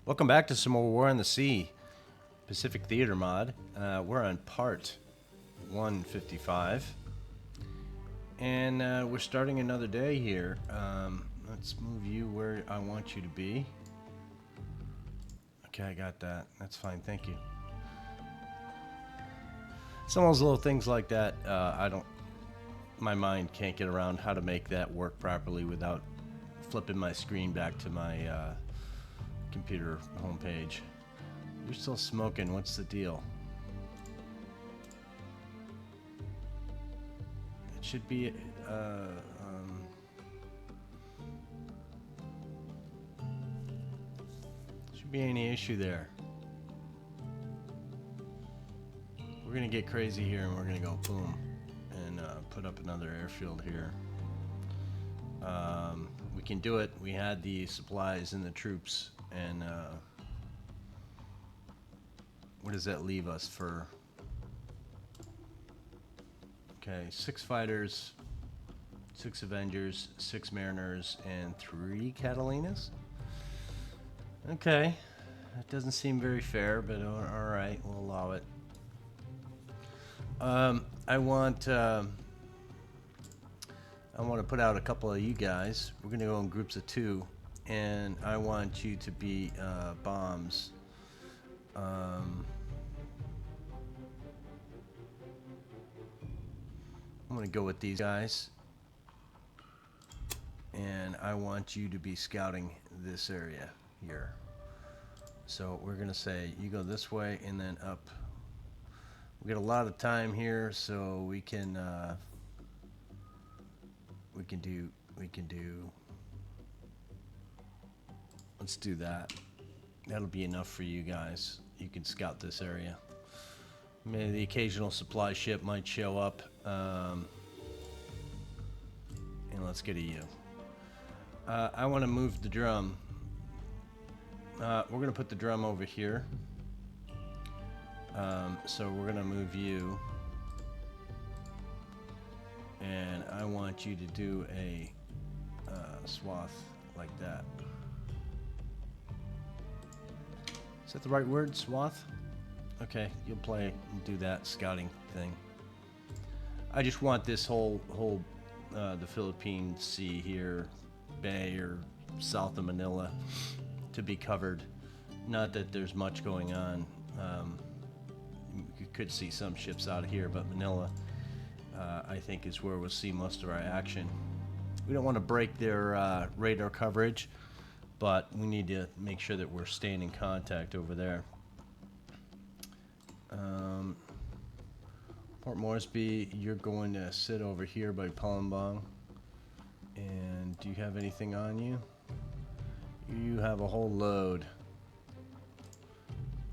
Welcome back to some more War on the Sea, Pacific Theater mod. We're on part 155, and we're starting another day here. Let's move you where I want you to be. Okay, I got that. That's fine, thank you. Some of those little things like that, my mind can't get around how to make that work properly without flipping my screen back to my computer homepage. You're still smoking. What's the deal? It should be should be any issue there. We're gonna get crazy here, and we're gonna go boom and put up another airfield here. We can do it. We had the supplies and the troops. And what does that leave us for? Okay, 6 fighters, 6 Avengers, 6 Mariners, and 3 Catalinas? Okay, that doesn't seem very fair, but alright, we'll allow it. I want to put out a couple of you guys. We're going to go in groups of 2. And I want you to be bombs. I'm going to go with these guys. And I want you to be scouting this area here. So we're going to say you go this way and then up. We got a lot of time here, so we can do. Let's do that. That'll be enough for you guys. You can scout this area. Maybe the occasional supply ship might show up. And let's get to you. I want to move the drum. We're going to put the drum over here. So we're going to move you. And I want you to do a swath like that. Is that the right word? Swath? Okay, you'll play and do that scouting thing. I just want this whole the Philippine Sea here, Bay or south of Manila, to be covered. Not that there's much going on. You could see some ships out of here, but Manila, I think, is where we'll see most of our action. We don't want to break their radar coverage, but we need to make sure that we're staying in contact over there. Port Moresby, you're going to sit over here by Palembang. And do you have anything on you? You have a whole load.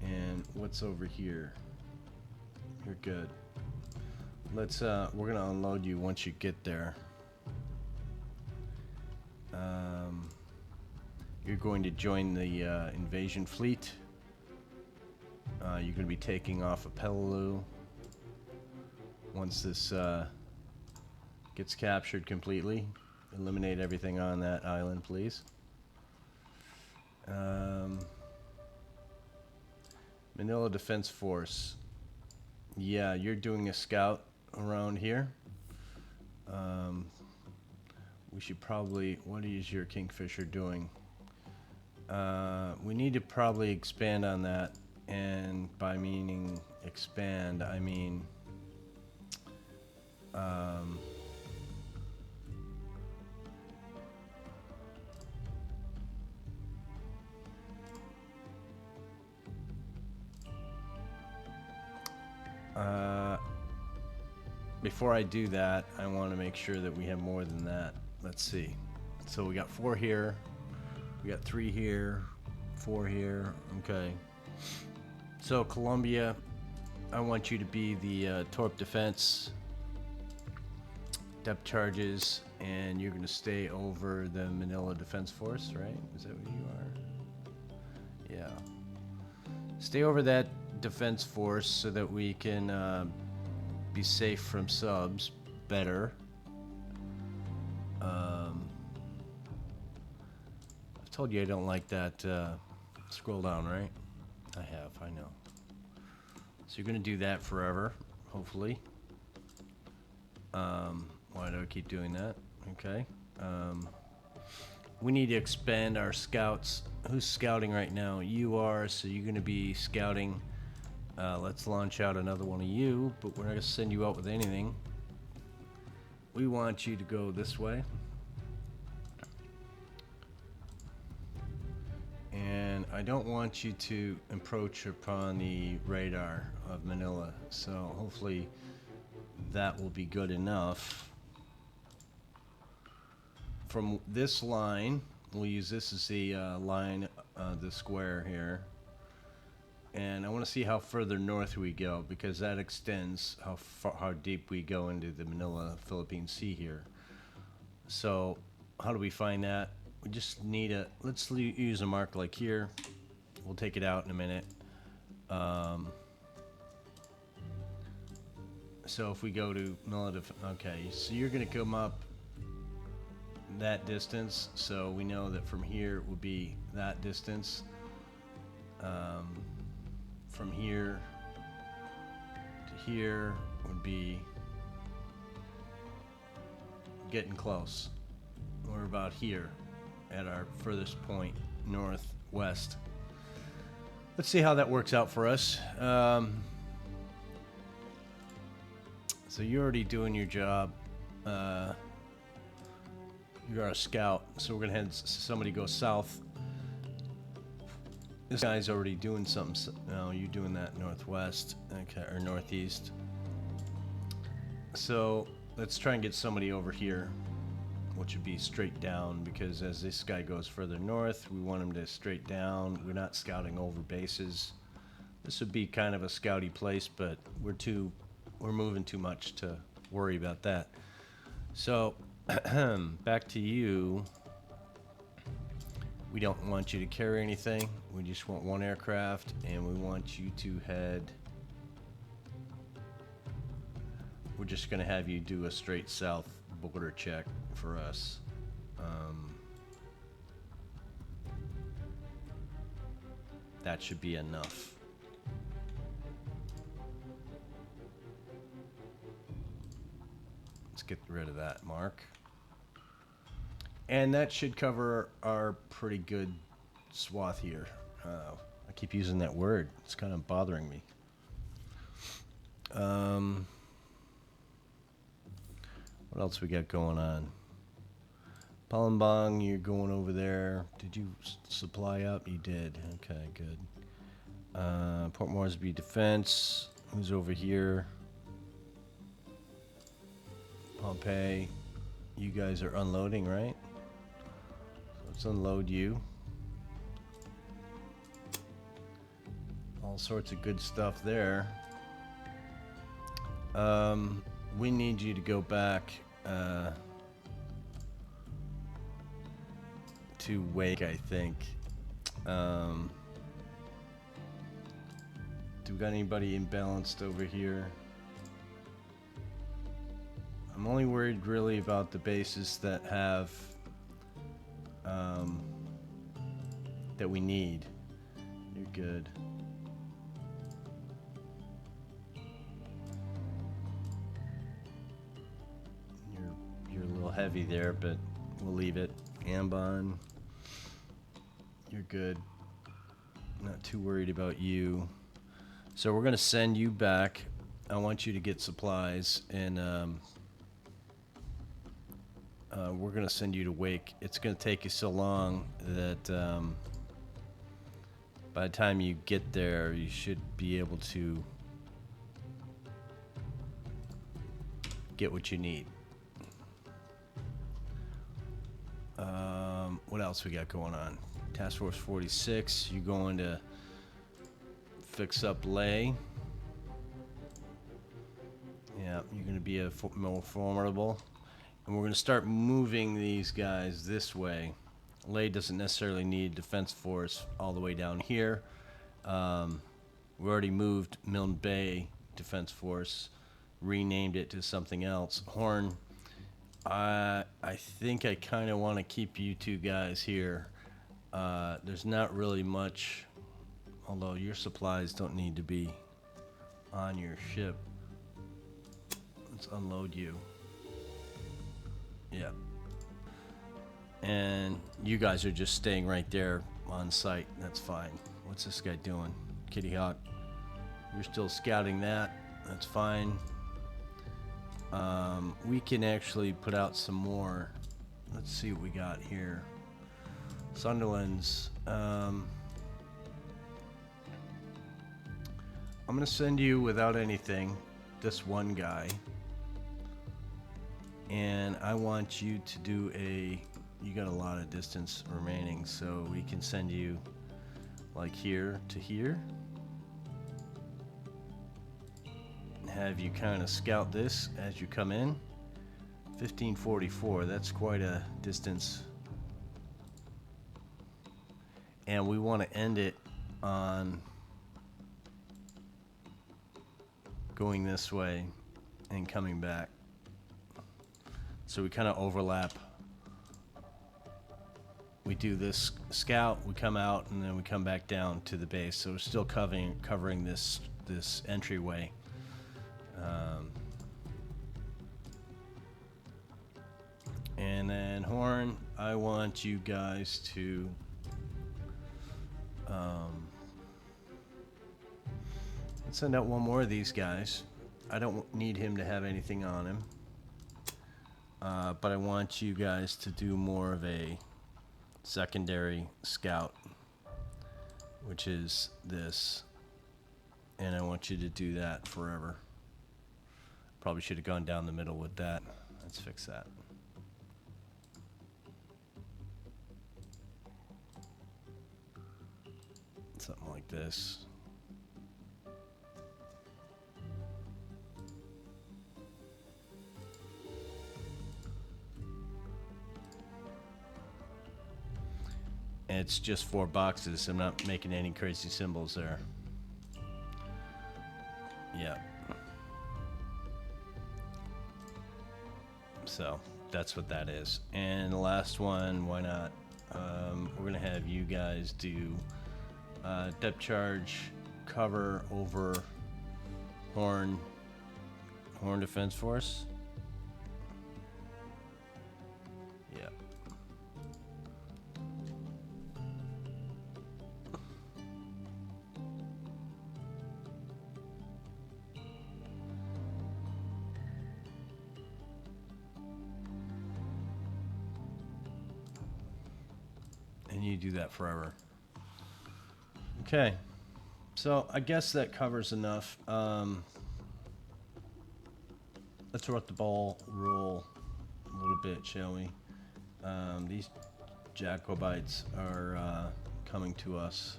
And what's over here? You're good. Let's we're gonna unload you once you get there. You're going to join the invasion fleet. You're going to be taking off of Peleliu once this gets captured completely. Eliminate everything on that island, please. Manila Defense Force. Yeah, you're doing a scout around here. We should probably... What is your Kingfisher doing? We need to probably expand on that. And by meaning expand, I mean... before I do that, I want to make sure that we have more than that. Let's see. So we got 4 here. We got 3 here. 4 here. Okay. So Colombia, I want you to be the Torp Defense. Depth charges. And you're going to stay over the Manila Defense Force, right? Is that what you are? Yeah. Stay over that defense force so that we can be safe from subs better. I've told you I don't like that Scroll down, right? I have, I know. So you're gonna do that forever, hopefully. Why do I keep doing that? Okay. We need to expand our scouts. Who's scouting right now? You are, so you're gonna be scouting. Let's launch out another one of you, but we're not gonna send you out with anything. We want you to go this way. And I don't want you to encroach upon the radar of Manila, so hopefully that will be good enough. From this line, we'll use this as the line, the square here. And I want to see how further north we go, because that extends how deep we go into the Manila Philippine Sea here. So how do we find that? We just need let's use a mark like here. We'll take it out in a minute. So if we go to Manila, okay, so you're gonna come up that distance, so we know that from here would be that distance. From here to here would be getting close. We're about here at our furthest point, northwest. Let's see how that works out for us. So you're already doing your job. You're our scout, so we're gonna have somebody go south. This guy's already doing something. No, you're doing that northwest, okay, or northeast. So let's try and get somebody over here, which would be straight down, because as this guy goes further north, we want him to straight down. We're not scouting over bases. This would be kind of a scouty place, but we're moving too much to worry about that. So back to you. We don't want you to carry anything. We just want one aircraft, and we want you to head. We're just going to have you do a straight south border check for us. That should be enough. Let's get rid of that mark. And that should cover our pretty good swath here. I keep using that word. It's kind of bothering me. What else we got going on? Palembang, you're going over there. Did you supply up? You did. Okay, good. Port Moresby Defense. Who's over here? Pompeii. You guys are unloading, right? Let's unload you. All sorts of good stuff there. We need you to go back to Wake, I think. Do we got anybody imbalanced over here? I'm only worried really about the bases that have that we need. You're good. You're a little heavy there, but we'll leave it. Ambon, you're good. Not too worried about you. So we're gonna send you back. I want you to get supplies, and we're gonna send you to Wake. It's gonna take you so long that by the time you get there, you should be able to get what you need. What else we got going on? Task Force 46, you going to fix up Lay. Yeah, you're going to be more formidable. And we're going to start moving these guys this way. Lay doesn't necessarily need defense force all the way down here. We already moved Milne Bay Defense Force, renamed it to something else. Horn, I think I kind of want to keep you two guys here. There's not really much, although your supplies don't need to be on your ship. Let's unload you. Yeah. And you guys are just staying right there on site. That's fine. What's this guy doing? Kitty Hawk. You're still scouting that. That's fine. We can actually put out some more. Let's see what we got here. Sunderland's. I'm going to send you without anything, this one guy. And I want you to do a... You got a lot of distance remaining, so we can send you like here to here. Have you kind of scout this as you come in. 1544, that's quite a distance. And we want to end it on going this way and coming back. So we kind of overlap. We do this scout, we come out, and then we come back down to the base. So we're still covering this entryway. And then Horn, I want you guys to send out one more of these guys. I don't need him to have anything on him, but I want you guys to do more of a secondary scout, which is this, and I want you to do that forever. Probably should have gone down the middle with that. Let's fix that. Something like this. It's just 4 boxes. I'm not making any crazy symbols there. Yeah. So that's what that is. And the last one, why not? We're gonna have you guys do depth charge cover over Horn Defense Force. Yeah. And you do that forever. Okay, so I guess that covers enough. Let's let the ball roll a little bit, shall we? These Jacobites are coming to us.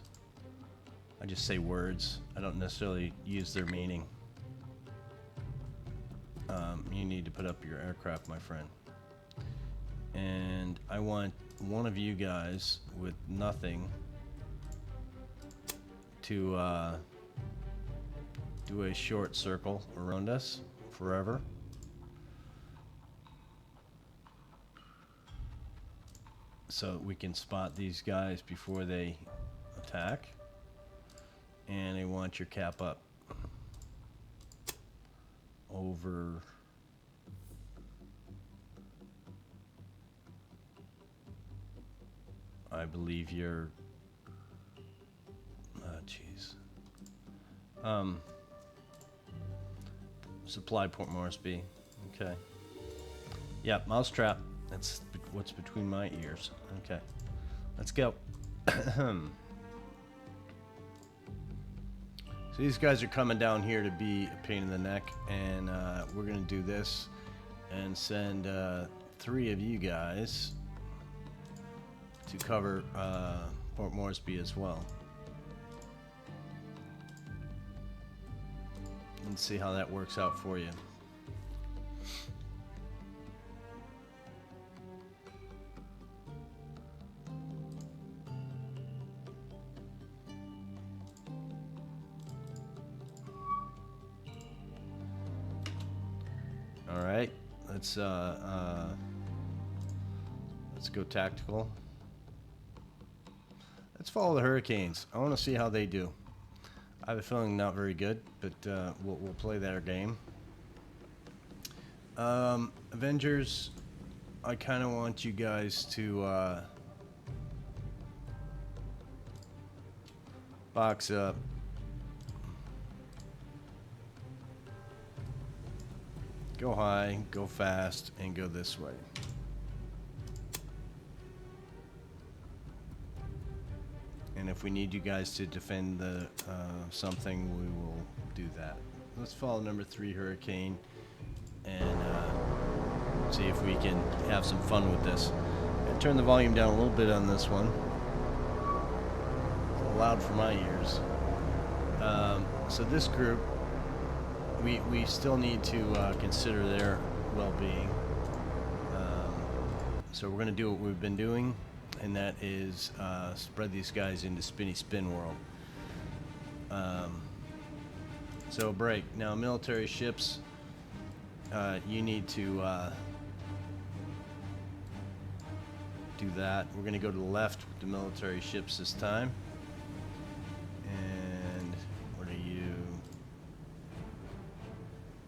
I just say words. I don't necessarily use their meaning. You need to put up your aircraft, my friend. And I want one of you guys with nothing to do a short circle around us forever. So we can spot these guys before they attack. And I want your cap up over I believe you're jeez. Supply Port Moresby. Okay. Yeah, mousetrap. That's what's between my ears. Okay. Let's go. So these guys are coming down here to be a pain in the neck, and we're gonna do this and send 3 of you guys to cover Port Moresby as well. And see how that works out for you. All right, let's go tactical. Let's follow the Hurricanes. I want to see how they do. I have a feeling not very good, but we'll play their game. Avengers, I kind of want you guys to box up. Go high, go fast, and go this way. And if we need you guys to defend the something, we will do that. Let's follow number 3 Hurricane and see if we can have some fun with this. I'll turn the volume down a little bit on this one. It's a little loud for my ears. So this group, we still need to consider their well-being. So we're going to do what we've been doing, and that is spread these guys into Spinny Spin World. So break. Now military ships, you need to do that. We're going to go to the left with the military ships this time. And what are you?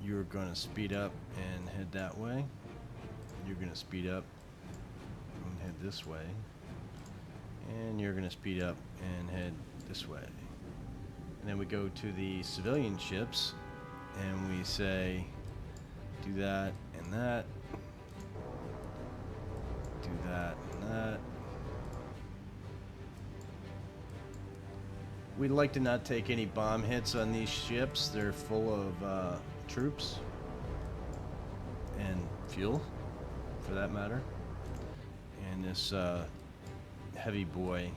You're going to speed up and head that way. You're going to speed up and head this way. And you're going to speed up and head this way. And then we go to the civilian ships and we say do that and that. Do that and that. We'd like to not take any bomb hits on these ships. They're full of troops and fuel, for that matter. And this heavy boy,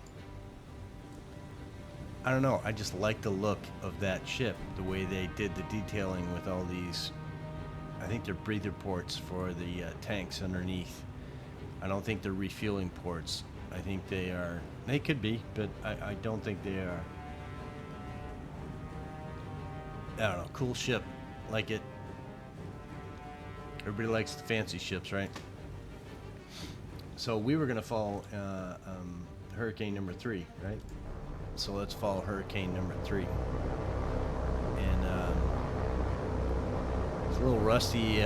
I don't know, I just like the look of that ship, the way they did the detailing with all these, I think they're breather ports for the tanks underneath. I don't think they're refueling ports. I think they are, they could be, but I don't think they are. I don't know, cool ship, like it. Everybody likes the fancy ships, right? So we were going to follow Hurricane number 3, right? So let's follow Hurricane number 3. And it's a little rusty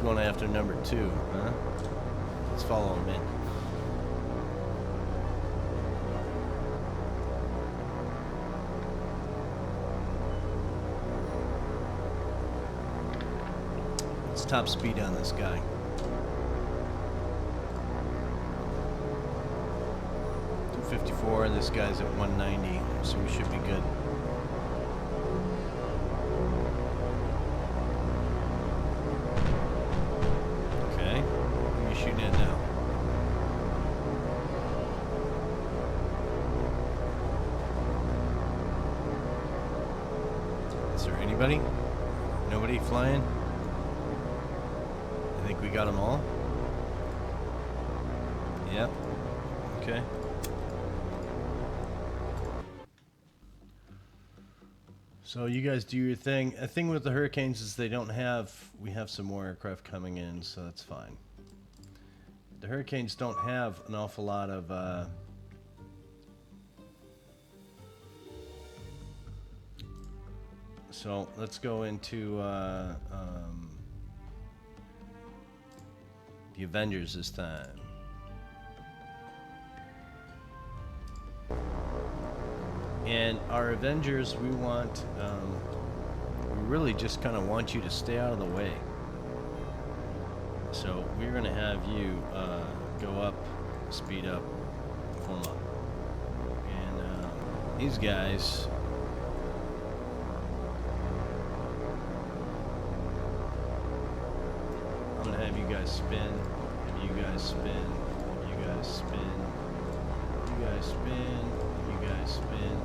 going after number 2, huh? Let's follow him in. Let's top speed on this guy. .254, and this guy's at 190, so we should be good. Okay, who are you shooting at now? Is there anybody? Nobody flying? I think we got them all. Yep. Okay. So you guys do your thing. The thing with the Hurricanes is we have some more aircraft coming in, so that's fine. The Hurricanes don't have an awful lot of so let's go into the Avengers this time. And our Avengers, we want, we really just kind of want you to stay out of the way. So we're going to have you go up, speed up, form up. And these guys, I'm going to have you guys spin, have you guys spin, have you guys spin, have you guys spin, have you guys spin.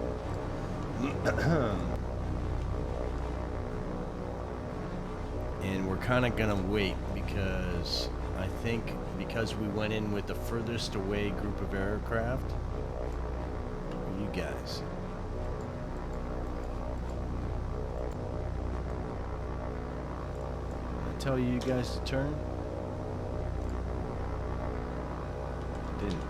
And we're kind of gonna wait because I think because we went in with the furthest away group of aircraft, you guys. I tell you guys to turn. Didn't.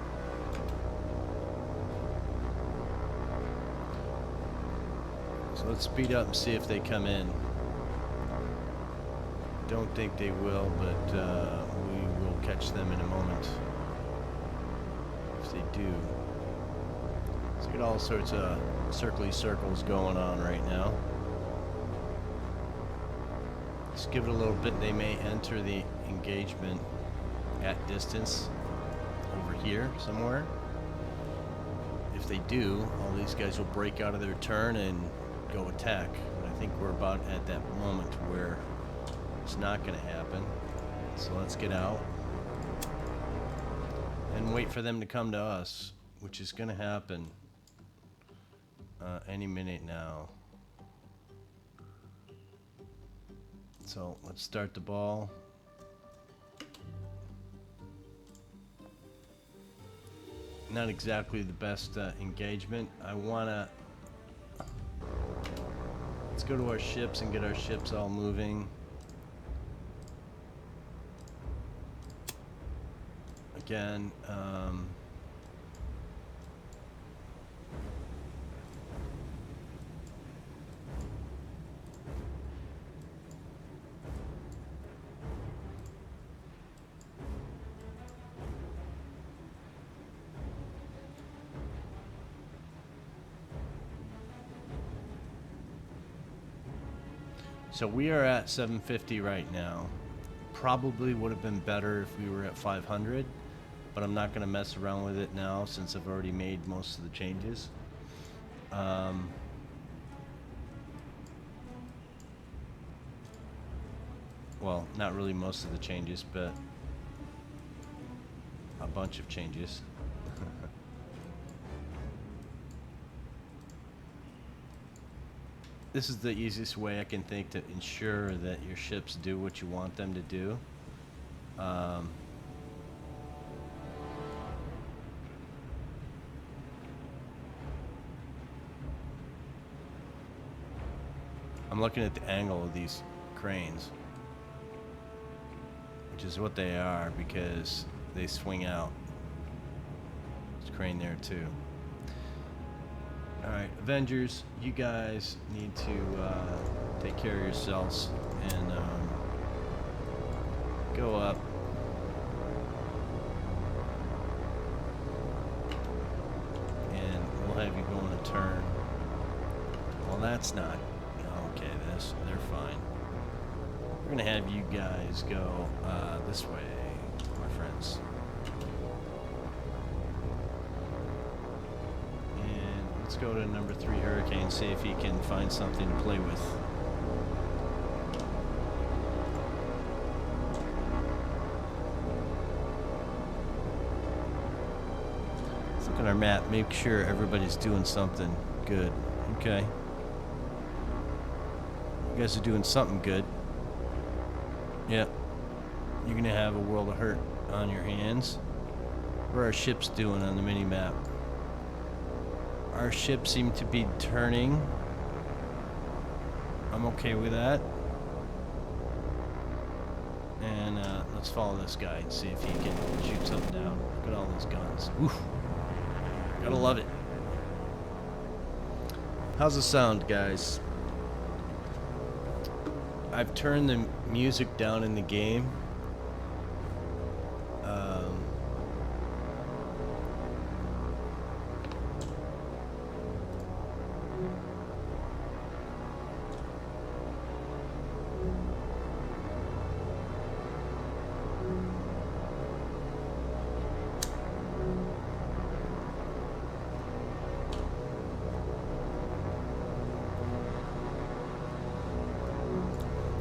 So let's speed up and see if they come in. Don't think they will, but we will catch them in a moment. If they do. Let's get all sorts of circly circles going on right now. Let's give it a little bit. They may enter the engagement at distance over here somewhere. If they do, all these guys will break out of their turn and go attack. But I think we're about at that moment where it's not going to happen. So let's get out and wait for them to come to us, which is going to happen any minute now. So let's start the ball. Not exactly the best engagement. Let's go to our ships and get our ships all moving. Again, so we are at 750 right now. Probably would have been better if we were at 500, but I'm not going to mess around with it now since I've already made most of the changes. Well, not really most of the changes, but a bunch of changes. This is the easiest way I can think to ensure that your ships do what you want them to do. I'm looking at the angle of these cranes, which is what they are because they swing out. There's a crane there too. Alright, Avengers, you guys need to take care of yourselves and go up. And we'll have you go on a turn. Well, that's not... Okay, they're fine. We're going to have you guys go this way, my friends. Let's go to number 3 Hurricane, see if he can find something to play with. Let's look at our map, make sure everybody's doing something good. Okay. You guys are doing something good. Yep. You're going to have a world of hurt on your hands. What are our ships doing on the mini-map? Our ships seem to be turning. I'm okay with that. And let's follow this guy and see if he can shoot something down. Look at all those guns. Oof. Gotta love it. How's the sound, guys? I've turned the music down in the game.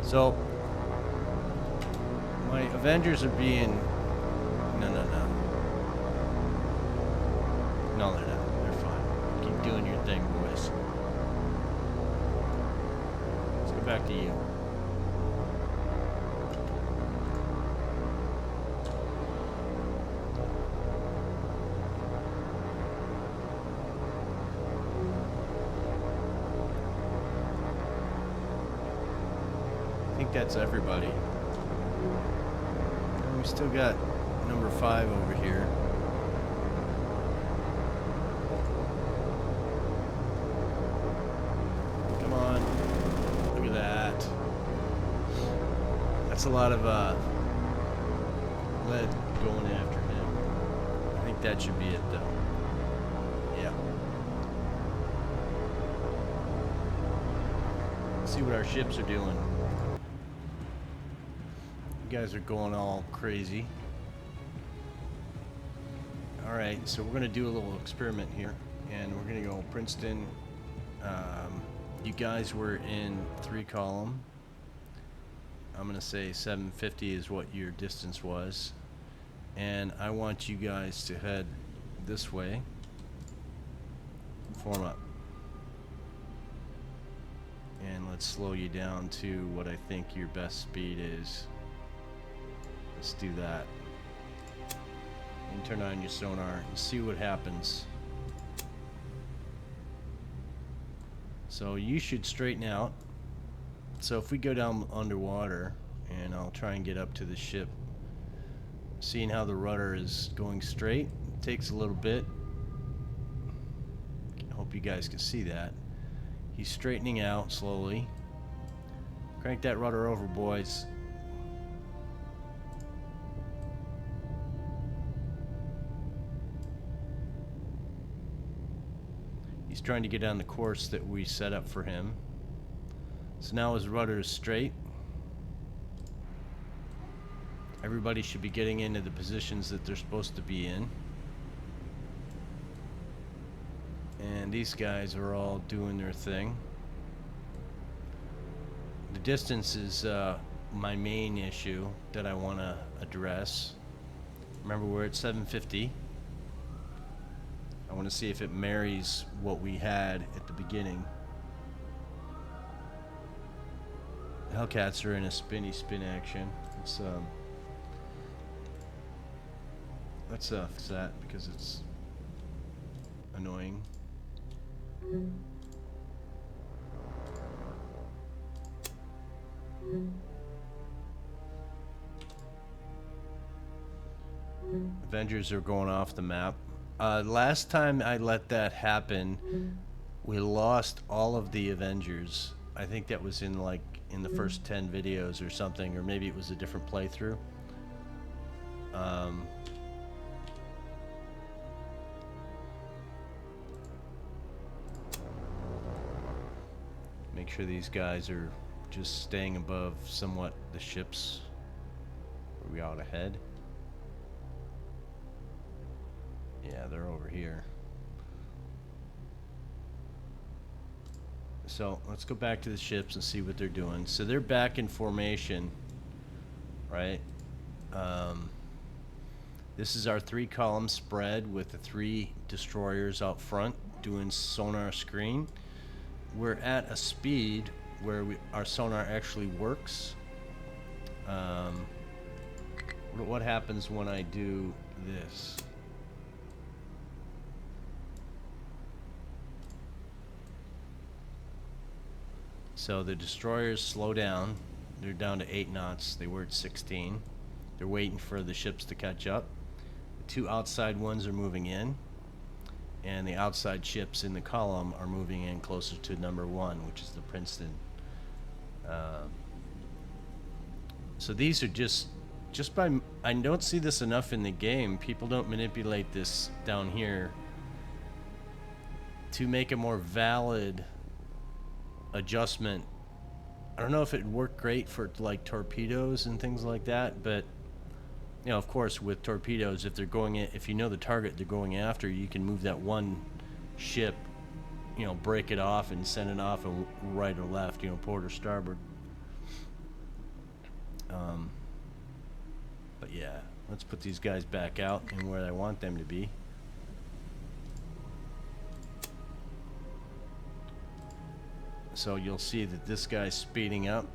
So, my Avengers are being... No, they're not. They're fine. Keep doing your thing, boys. Let's go back to you. I think that's everybody. And we still got number 5 over here. a lot of lead going after him. I think that should be it, though. Yeah. Let's see what our ships are doing. You guys are going all crazy. Alright, so we're going to do a little experiment here. And we're going to go Princeton. You guys were in 3 column. I'm going to say 750 is what your distance was. And I want you guys to head this way. Form up. And let's slow you down to what I think your best speed is. Let's do that. And turn on your sonar and see what happens. So you should straighten out. So if we go down underwater, and I'll try and get up to the ship, seeing how the rudder is going straight, it takes a little bit. I hope you guys can see that. He's straightening out slowly. Crank that rudder over, boys. He's trying to get on the course that we set up for him. So now his rudder is straight. Everybody should be getting into the positions that they're supposed to be in. And these guys are all doing their thing. The distance is my main issue that I want to address. Remember, we're at 750. I want to see if it marries what we had at the beginning. Hellcats are in a spinny spin action. Let's fix that because it's annoying. Avengers are going off the map. Last time I let that happen, we lost all of the Avengers. I think that was in the first 10 videos or something, or maybe it was a different playthrough. Make sure these guys are just staying above somewhat the ships. Are we out ahead? Yeah, they're over here. So let's go back to the ships and see what they're doing. So they're back in formation, right? This is our 3 column spread with the 3 destroyers out front doing sonar screen. We're at a speed where our sonar actually works. What happens when I do this? So the destroyers slow down. They're down to 8 knots. They were at 16. They're waiting for the ships to catch up. The 2 outside ones are moving in, and the outside ships in the column are moving in closer to number 1, which is the Princeton. So these are just by, I don't see this enough in the game. People don't manipulate this down here to make a more valid adjustment. I don't know if it worked great for like torpedoes and things like that, but you know, of course, with torpedoes, if they're going in, if you know the target they're going after, you can move that one ship, you know, break it off and send it off and right or left, you know, port or starboard. But yeah, let's put these guys back out and where I want them to be. So you'll see that this guy's speeding up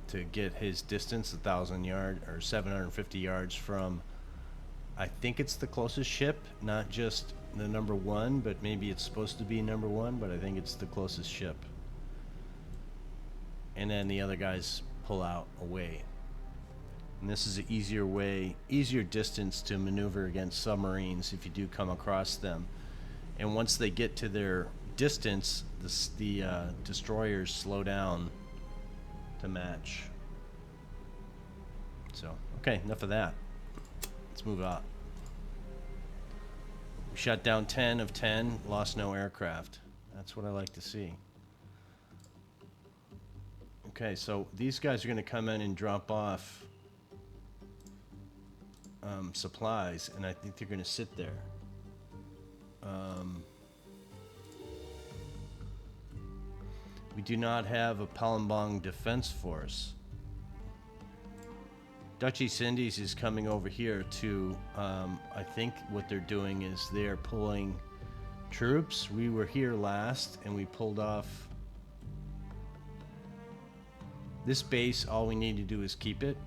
to get his distance, 1,000 yards or 750 yards from, I think it's the closest ship, not just the number 1, but maybe it's supposed to be number 1, but I think it's the closest ship. And then the other guys pull out away. And this is an easier distance to maneuver against submarines if you do come across them. And once they get to their distance, the destroyers slow down to match. So, okay, enough of that. Let's move on. We shot down 10 of 10, lost no aircraft. That's what I like to see. Okay, so these guys are going to come in and drop off supplies, and I think they're going to sit there. We do not have a Palembang defense force. Dutch East Indies is coming over here to, I think what they're doing is they're pulling troops. We were here last and we pulled off this base. All we need to do is keep it.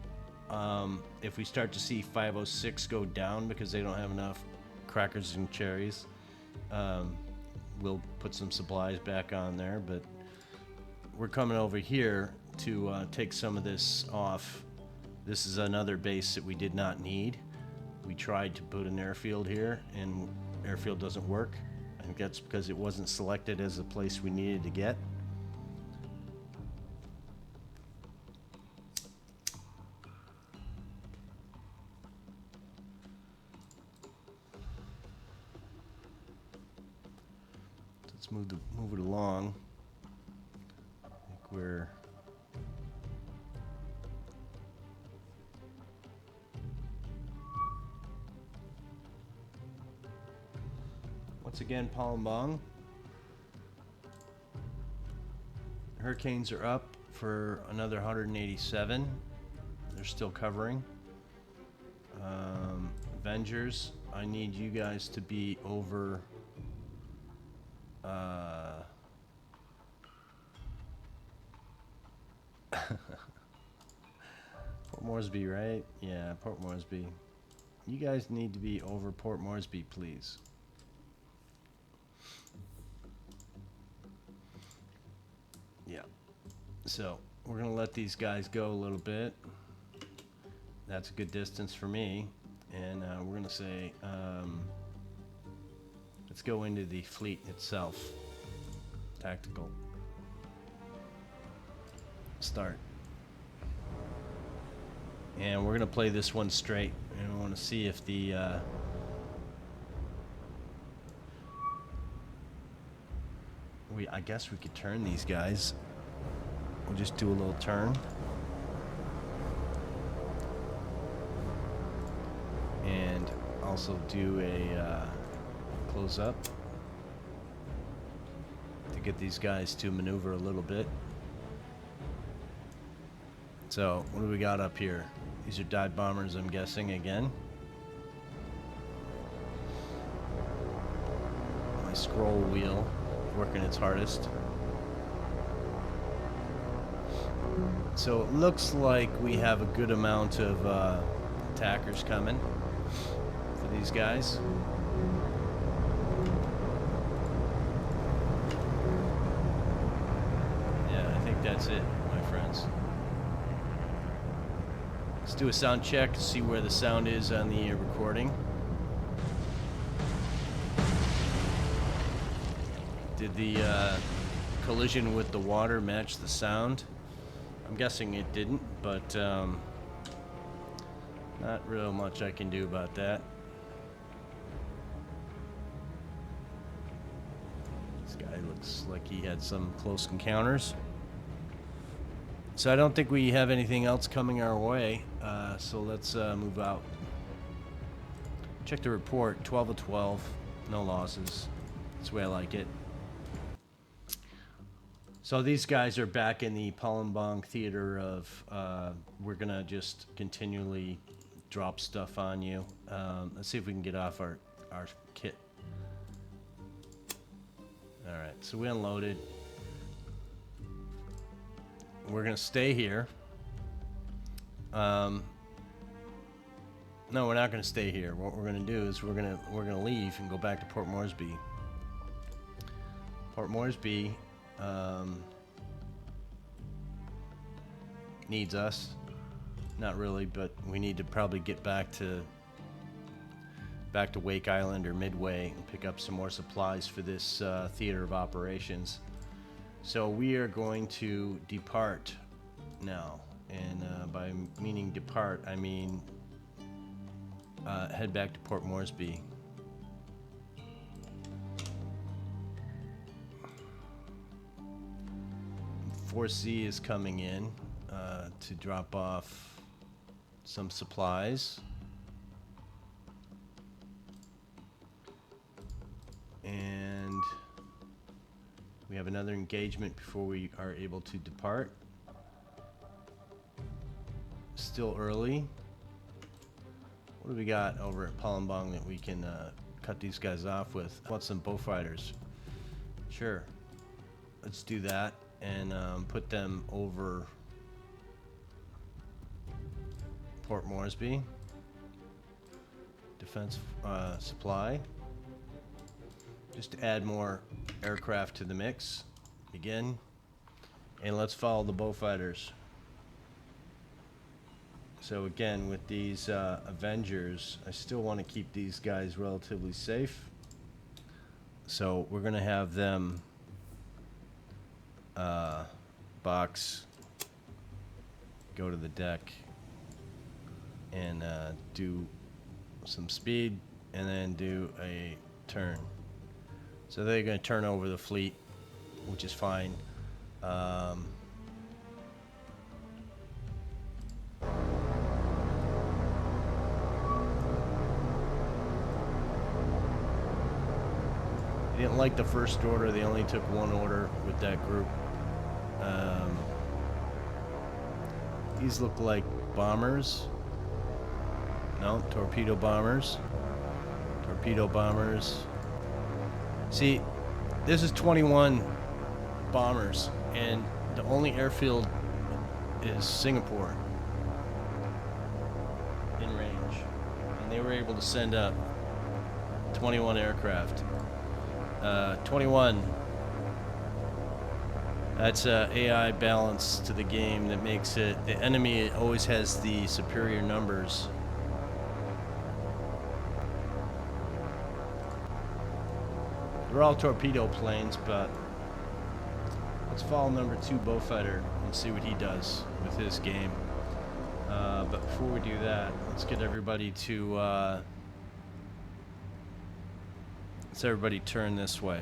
If we start to see 506 go down because they don't have enough crackers and cherries, we'll put some supplies back on there, but we're coming over here to take some of this off. This is another base that we did not need. We tried to put an airfield here, and airfield doesn't work. I think that's because it wasn't selected as a place we needed to get. Let's move it along. I think we're once again, Palembang. Hurricanes are up for another 187. They're still covering. Avengers, I need you guys to be over Port Moresby, right? Yeah, Port Moresby. You guys need to be over Port Moresby, please. Yeah. So, we're going to let these guys go a little bit. That's a good distance for me. And we're going to say, let's go into the fleet itself. Tactical. Start. And we're going to play this one straight. And we want to see if the... I guess we could turn these guys. We'll just do a little turn. And also do a close up to get these guys to maneuver a little bit. So, what do we got up here? These are dive bombers, I'm guessing, again. My scroll wheel working its hardest. So it looks like we have a good amount of attackers coming for these guys. Yeah, I think that's it, my friends. Let's do a sound check to see where the sound is on the recording. Did the collision with the water match the sound? I'm guessing it didn't, but not real much I can do about that. This guy looks like he had some close encounters. So I don't think we have anything else coming our way, so let's move out. Check the report, 12 of 12, no losses. That's the way I like it. So these guys are back in the Palembang theater of we're gonna just continually drop stuff on you. Let's see if we can get off our kit. All right, so we unloaded. We're gonna stay here. No, we're not gonna stay here. What we're gonna do is we're gonna leave and go back to Port Moresby. Port Moresby needs us. Not really, but we need to probably get back to Wake Island or Midway and pick up some more supplies for this theater of operations. So we are going to depart now. And by meaning depart, I mean head back to Port Moresby. Force C is coming in to drop off some supplies. And we have another engagement before we are able to depart. Still early. What do we got over at Palembang that we can cut these guys off with? I want some bowfighters. Sure. Let's do that and put them over Port Moresby. Defense supply. Just to add more aircraft to the mix again. And let's follow the bowfighters. So again, with these Avengers, I still want to keep these guys relatively safe. So we're going to have them box, go to the deck, and do some speed, and then do a turn. So they're going to turn over the fleet, which is fine. They didn't like the first order. They only took one order with that group. These look like bombers. No, torpedo bombers. Torpedo bombers. See, this is 21 bombers, and the only airfield is Singapore in range. And they were able to send up 21 aircraft. 21. That's AI balance to the game that makes it, the enemy always has the superior numbers. They're all torpedo planes, but let's follow number 2 Bowfighter and see what he does with his game. But before we do that, let's get everybody to let's everybody turn this way.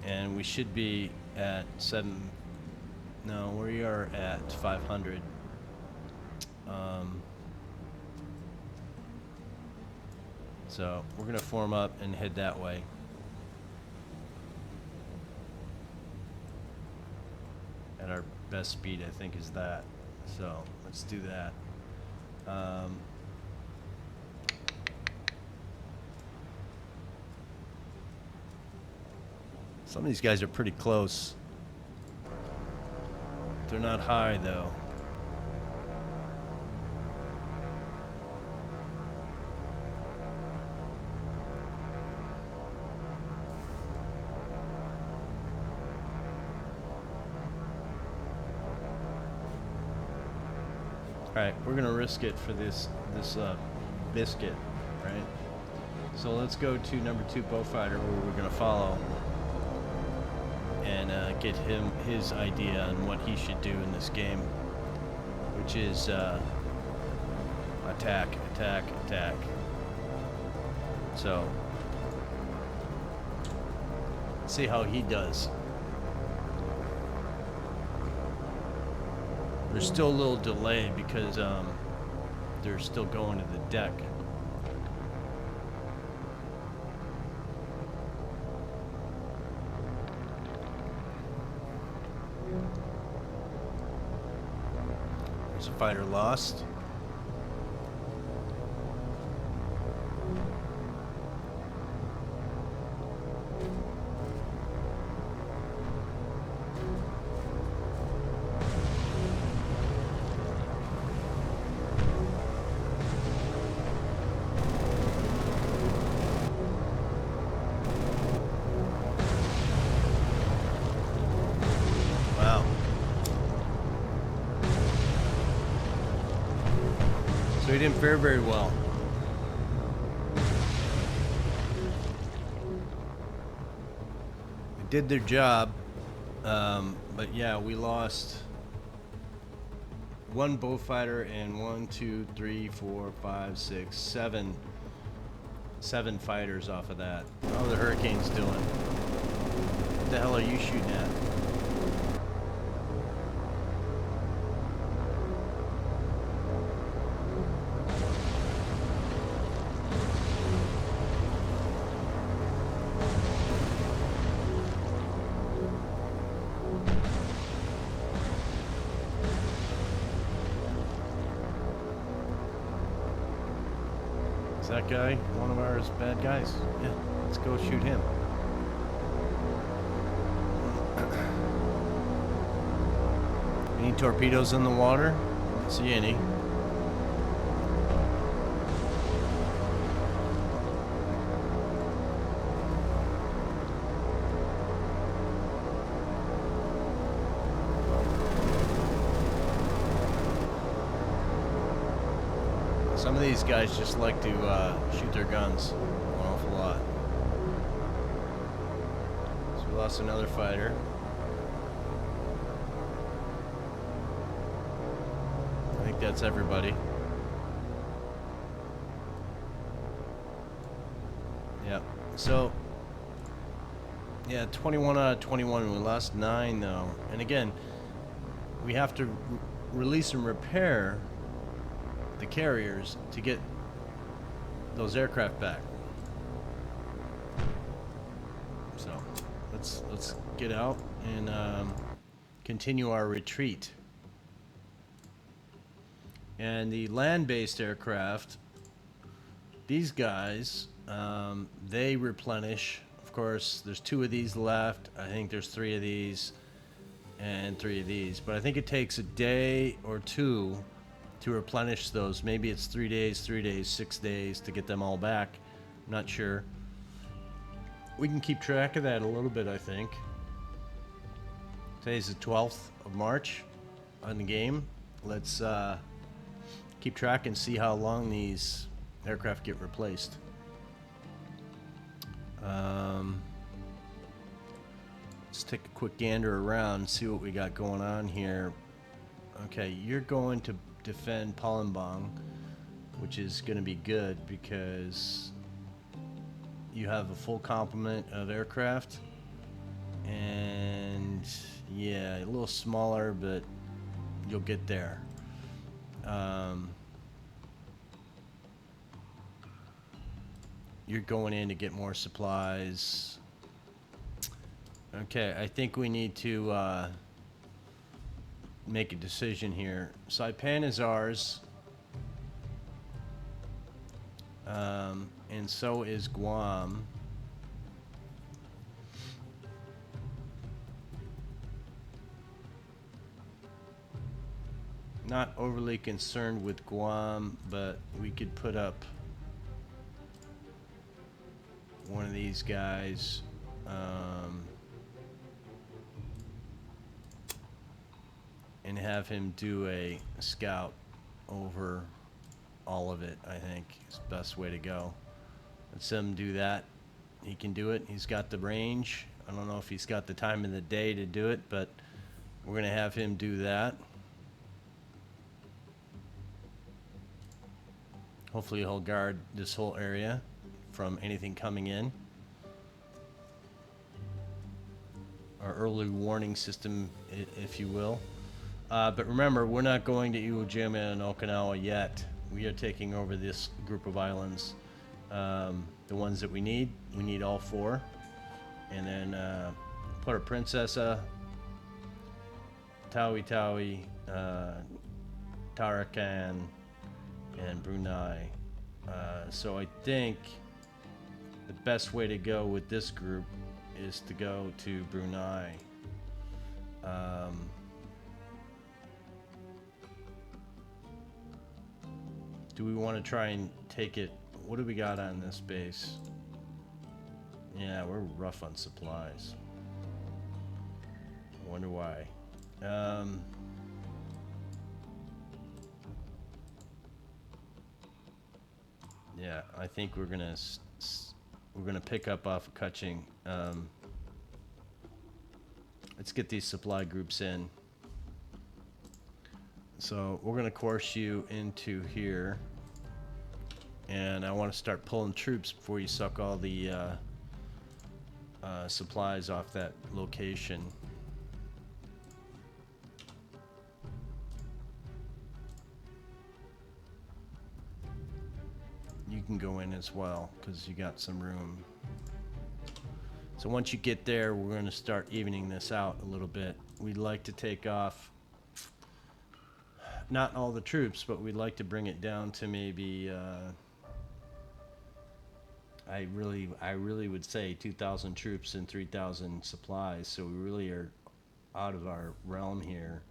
And we should be at 7. No, we are at 500. So we're gonna form up and head that way. At our best speed, I think, is that. So let's do that. Some of these guys are pretty close. They're not high though. Alright, we're gonna risk it for this biscuit, right? So let's go to number 2 Bowfighter, where we're gonna follow and get him his idea on what he should do in this game, which is attack, attack, attack. So let's see how he does. There's still a little delay because they're still going to the deck. There's a fighter lost. So he didn't fare very well. They did their job, but yeah, we lost one Beaufighter and 1, 2, 3, 4, 5, 6, 7 fighters off of that. Oh, the Hurricane's doing. What the hell are you shooting at? That guy, one of ours bad guys. Yeah, let's go shoot him. Any torpedoes in the water? I don't see any. Some of these guys just like to shoot their guns an awful lot. So we lost another fighter. I think that's everybody. Yep. So, yeah, 21 out of 21. We lost 9 though. And again, we have to release and repair the carriers to get those aircraft back. So let's get out and continue our retreat. And the land-based aircraft, these guys, they replenish. Of course, there's 2 of these left. I think there's 3 of these and 3 of these. But I think it takes a day or 2 to replenish those. Maybe it's 3 days, 6 days to get them all back. I'm not sure. We can keep track of that a little bit, I think. Today's the 12th of March on the game. Let's keep track and see how long these aircraft get replaced. Let's take a quick gander around and see what we got going on here. Okay, you're going to defend Palembang, which is going to be good because you have a full complement of aircraft, and yeah, a little smaller, but you'll get there. You're going in to get more supplies. Okay, I think we need to make a decision here. Saipan is ours, and so is Guam. Not overly concerned with Guam, but we could put up one of these guys. And have him do a scout over all of it, I think is the best way to go. Let's him do that. He can do it. He's got the range. I don't know if he's got the time of the day to do it, but we're going to have him do that. Hopefully he'll guard this whole area from anything coming in. Our early warning system, if you will. But remember, we're not going to Iwo Jima and Okinawa yet. We are taking over this group of islands. The ones that we need all 4. And then Puerto Princesa, Tawi Tawi, Tarakan, and Brunei. So I think the best way to go with this group is to go to Brunei. Do we want to try and take it? What do we got on this base? Yeah, we're rough on supplies. I wonder why. Yeah, I think we're gonna pick up off of Kuching. Let's get these supply groups in. So we're gonna course you into here, and I want to start pulling troops before you suck all the supplies off that location. You can go in as well because you got some room. So once you get there, we're going to start evening this out a little bit. We'd like to take off not all the troops, but we'd like to bring it down to maybe I really would say 2,000 troops and 3,000 supplies. So we really are out of our realm here.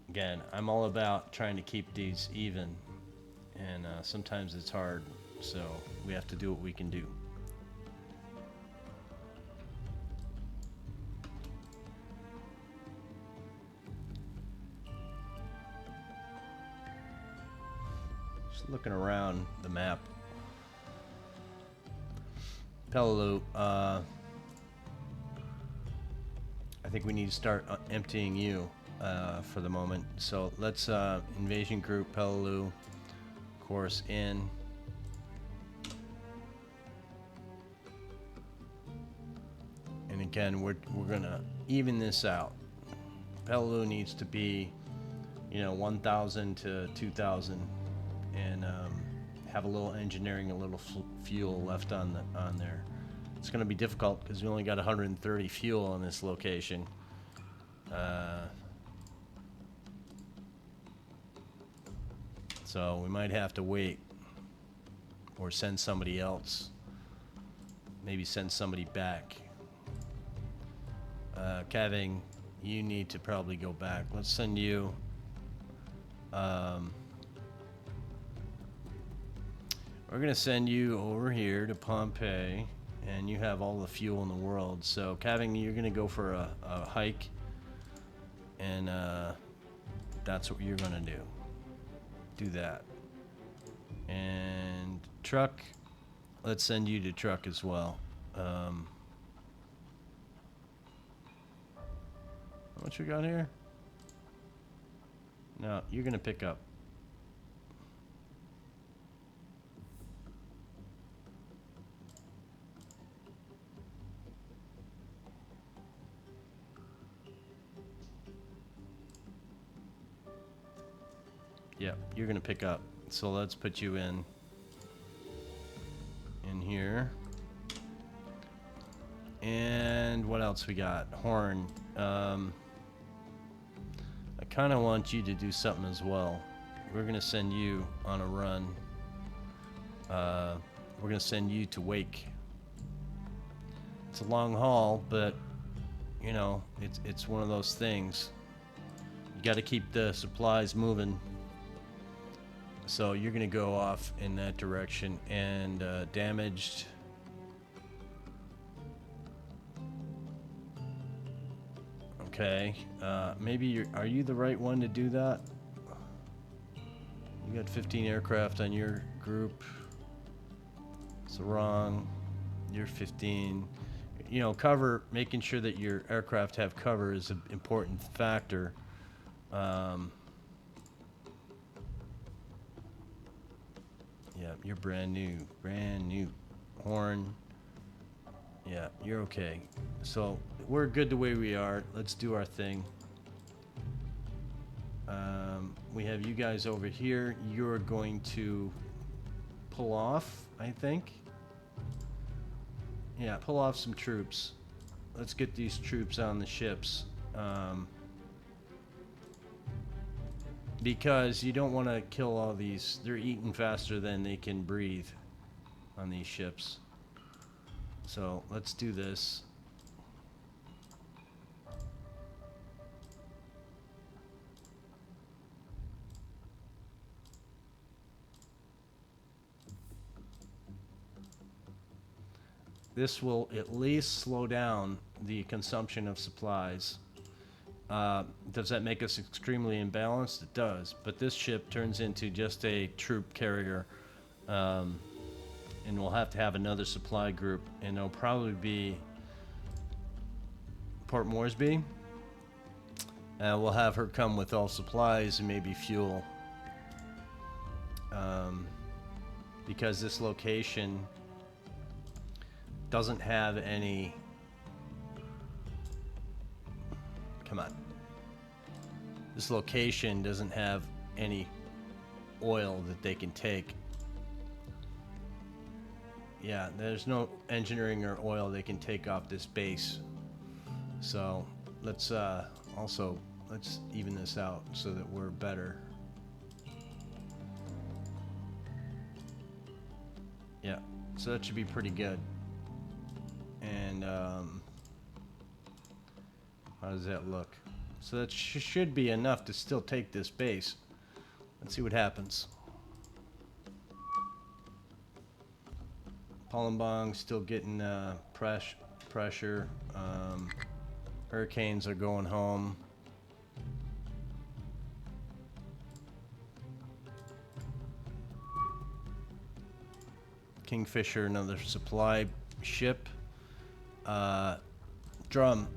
Again, I'm all about trying to keep these even, and sometimes it's hard, so we have to do what we can do. Just looking around the map. Pelelu, I think we need to start emptying you. For the moment. So let's invasion group Pelelu course in. And again, we're gonna even this out. Pelelu needs to be, 1,000 to 2,000, and have a little engineering, a little fuel left on there. It's gonna be difficult because we only got 130 fuel on this location. So we might have to wait or send somebody else. Maybe send somebody back. Kevin, you need to probably go back. Let's send you. We're gonna send you over here to Pompeii, and you have all the fuel in the world. So Kevin, you're gonna go for a hike, and that's what you're gonna do. Do that. And truck, let's send you to truck as well. How much we got here? No, you're gonna pick up. Yep, you're gonna pick up. So let's put you in here. And what else we got? Horn. I kind of want you to do something as well. We're gonna send you on a run. We're gonna send you to Wake. It's a long haul, but it's one of those things. You got to keep the supplies moving. So you're gonna go off in that direction, and damaged. Okay, maybe are you the right one to do that? You got 15 aircraft on your group. It's wrong. You're 15. Cover, making sure that your aircraft have cover is an important factor. Yeah, you're brand new. Horn. Yeah, you're okay. So we're good the way we are. Let's do our thing. We have you guys over here. You're going to pull off, I think. Yeah, pull off some troops. Let's get these troops on the ships. Because you don't want to kill all these. They're eating faster than they can breathe on these ships. So let's do this. This will at least slow down the consumption of supplies. Does that make us extremely imbalanced? It does. But this ship turns into just a troop carrier. and we'll have to have another supply group, and it'll probably be Port Moresby. We'll have her come with all supplies and maybe fuel. Because this location doesn't have any... Come on. This location doesn't have any oil that they can take. Yeah, there's no engineering or oil they can take off this base. So let's let's even this out so that we're better. Yeah, so that should be pretty good. And how does that look? So that should be enough to still take this base. Let's see what happens. Palembang still getting pressure. Hurricanes are going home. Kingfisher, another supply ship. Drum.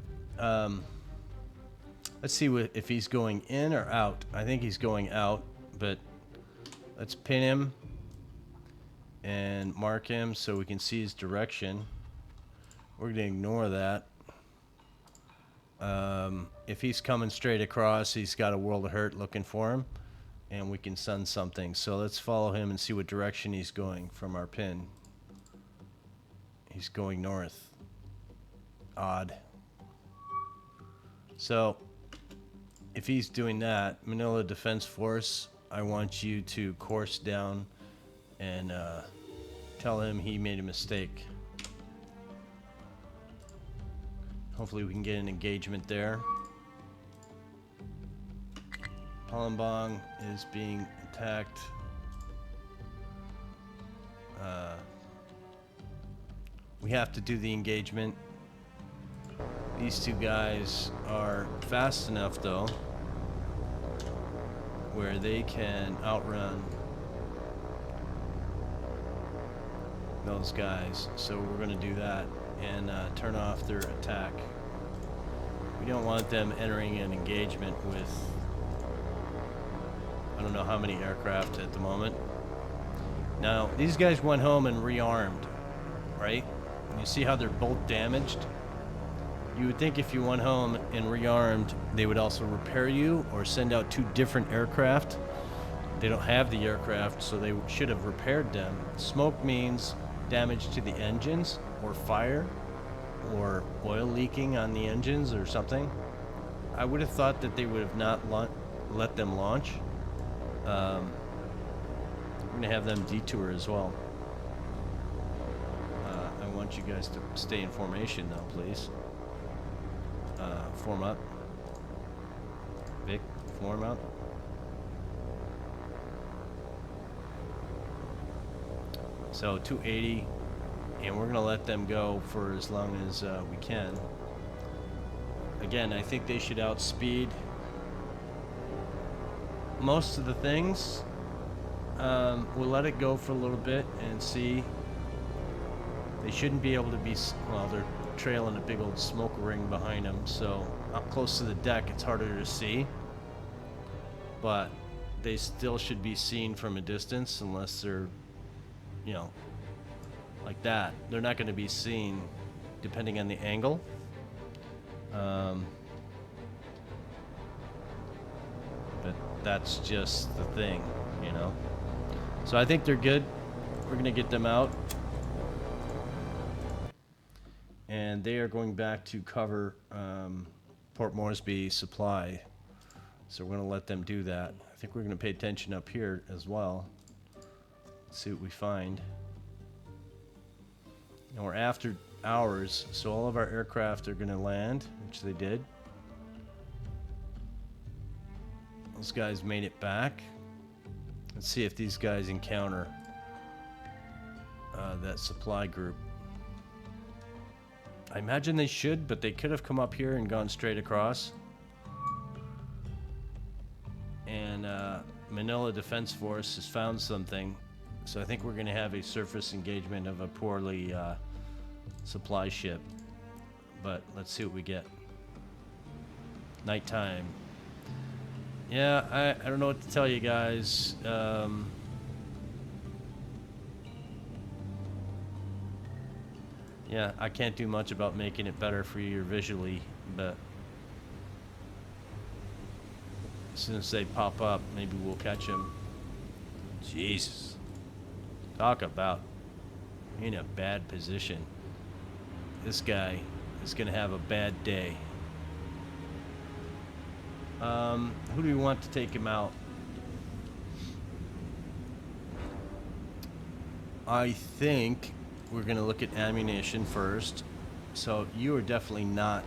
Let's see if he's going in or out. I think he's going out, but let's pin him and mark him so we can see his direction. We're going to ignore that. If he's coming straight across, he's got a world of hurt looking for him, and we can send something. So let's follow him and see what direction he's going from our pin. He's going north. Odd. So if he's doing that, Manila Defense Force, I want you to course down and tell him he made a mistake. Hopefully we can get an engagement there. Palembang is being attacked. We have to do the engagement. These two guys are fast enough, though, where they can outrun those guys. So we're going to do that and turn off their attack. We don't want them entering an engagement with I don't know how many aircraft at the moment. Now, these guys went home and rearmed, right? And you see how they're both damaged? You would think if you went home and rearmed, they would also repair you or send out 2 different aircraft. They don't have the aircraft, so they should have repaired them. Smoke means damage to the engines or fire or oil leaking on the engines or something. I would have thought that they would have not let them launch. We're going to have them detour as well. I want you guys to stay in formation though, please. Form up. Vic, form up. So 280, and we're going to let them go for as long as we can. Again, I think they should outspeed most of the things. We'll let it go for a little bit and see. They shouldn't be able to be, well, they're trailing a big old smoke ring behind them, so up close to the deck it's harder to see, but they still should be seen from a distance unless they're, you know, like that. They're not going to be seen depending on the angle. But that's just the thing, you know. So I think they're good. We're going to get them out. And they are going back to cover Port Moresby supply. So we're going to let them do that. I think we're going to pay attention up here as well. See what we find. And we're after hours, so all of our aircraft are going to land, which they did. Those guys made it back. Let's see if these guys encounter that supply group. I imagine they should, but they could have come up here and gone straight across. And Manila Defense Force has found something So I think we're going to have a surface engagement of a poorly supply ship. But let's see what we get. Nighttime. Yeah, I don't know what to tell you guys. Yeah, I can't do much about making it better for you visually, but as soon as they pop up, maybe we'll catch them. Jesus. Talk about in a bad position. This guy is going to have a bad day. Who do we want to take him out? I think we're going to look at ammunition first. So you are definitely not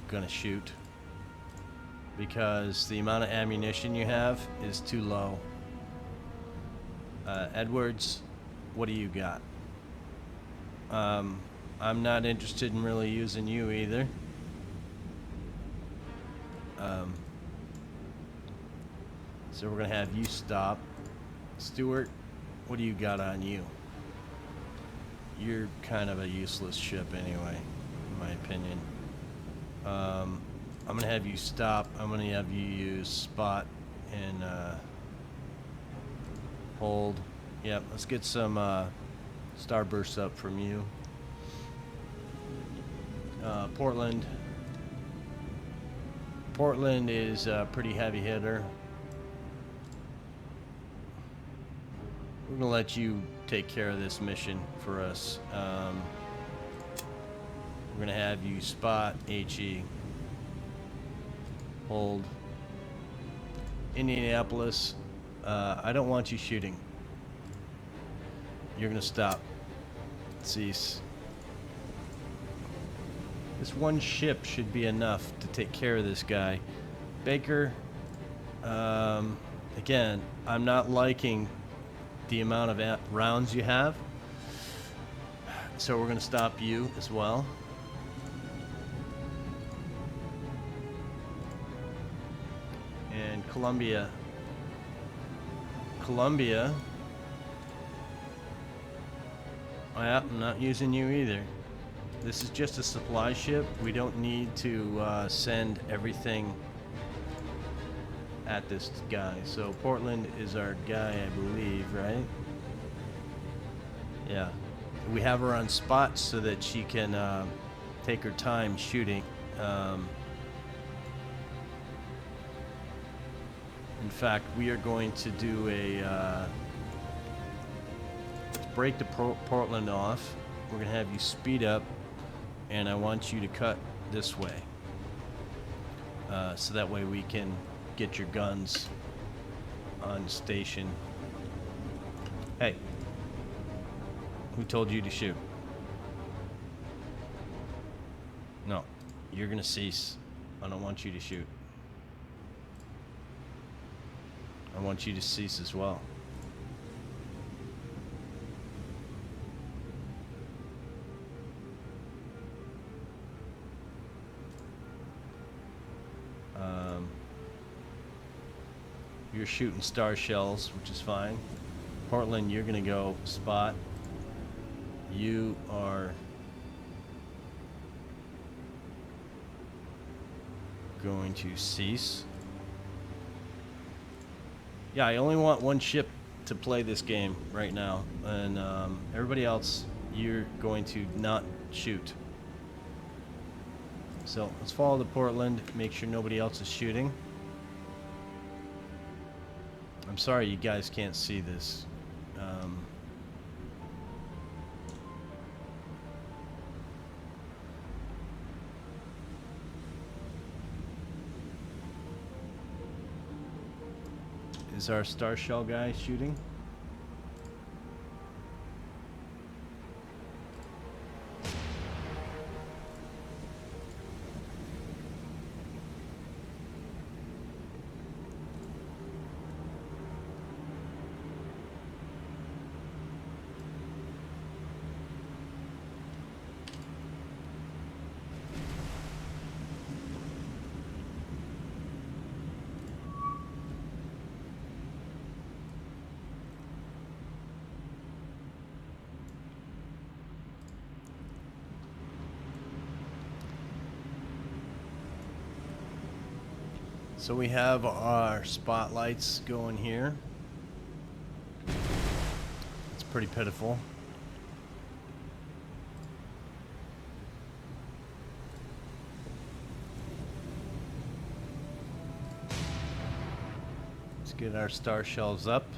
going to shoot, because the amount of ammunition you have is too low. Edwards, what do you got? I'm not interested in really using you either. So we're going to have you stop. Stuart, what do you got on you? You're kind of a useless ship anyway, in my opinion. I'm going to have you stop. I'm going to have you use spot and hold. Yep, let's get some starbursts up from you. Portland. Portland is a pretty heavy hitter. We're going to let you take care of this mission for us. We're going to have you spot HE. Hold. Indianapolis. I don't want you shooting. You're going to stop. Cease. This one ship should be enough to take care of this guy. Baker. Again, I'm not liking the amount of rounds you have, so we're going to stop you as well. And Columbia. I'm not using you either. This is just a supply ship. We don't need to send everything at this guy. So Portland is our guy, I believe, right? Yeah. We have her on spot so that she can take her time shooting. In fact, we are going to do a break the Portland off. We're going to have you speed up, and I want you to cut this way. So that way we can get your guns on station. Hey, who told you to shoot? No, you're gonna cease. I don't want you to shoot. I want you to cease as well. You're shooting star shells, which is fine. Portland, you're gonna go spot. You are going to cease. Yeah, I only want one ship to play this game right now, and everybody else, you're going to not shoot. So let's follow the Portland, make sure nobody else is shooting. I'm sorry you guys can't see this. Is our star shell guy shooting? So we have our spotlights going here. It's pretty pitiful. Let's get our star shells up.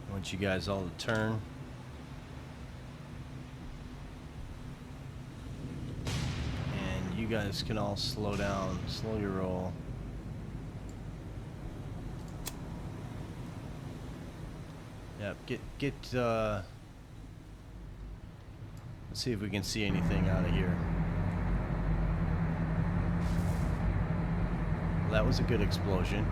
I want you guys all to turn. And you guys can all slow down, slow your roll. Yep, get let's see if we can see anything out of here. Well, that was a good explosion.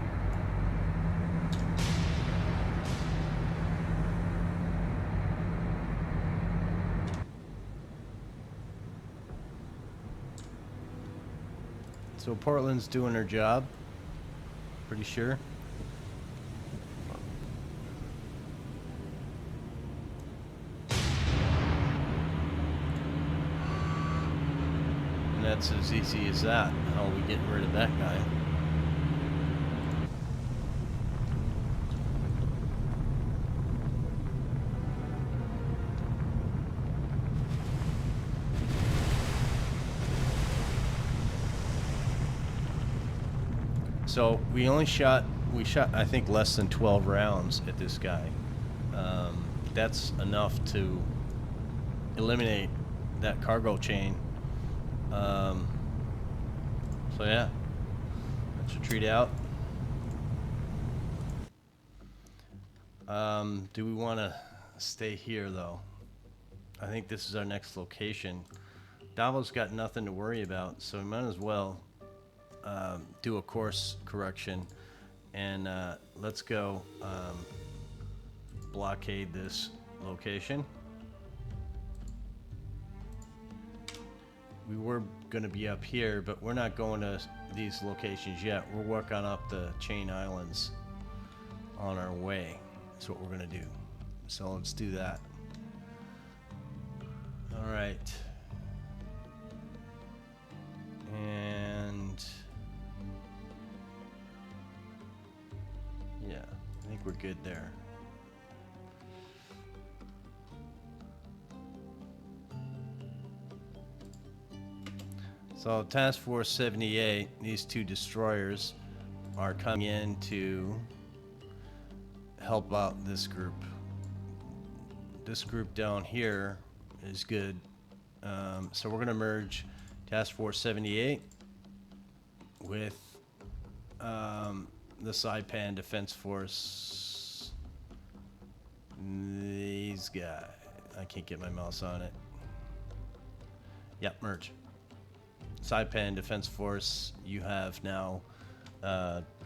So Portland's doing her job, pretty sure. And that's as easy as that. How are we getting rid of that guy? So we shot I think less than 12 rounds at this guy. That's enough to eliminate that cargo chain. So yeah, let's retreat out. Do we want to stay here though? I think this is our next location. Davo's got nothing to worry about, so we might as well do a course correction, and let's go blockade this location. We were going to be up here, but we're not going to these locations yet. We're working up the chain islands on our way. That's what we're going to do. So let's do that. All right. And yeah, I think we're good there. So Task Force 78, these two destroyers are coming in to help out this group. This group down here is good. So we're going to merge Task Force 78 with the Saipan Defense Force. These guys. I can't get my mouse on it. Yep, merge. Saipan Defense Force, you have now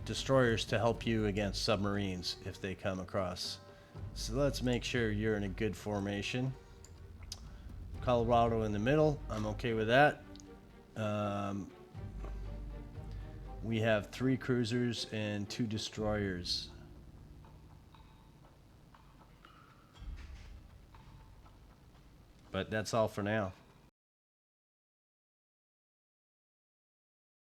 destroyers to help you against submarines if they come across. So let's make sure you're in a good formation. Colorado in the middle, I'm okay with that. We have 3 cruisers and 2 destroyers. But that's all for now.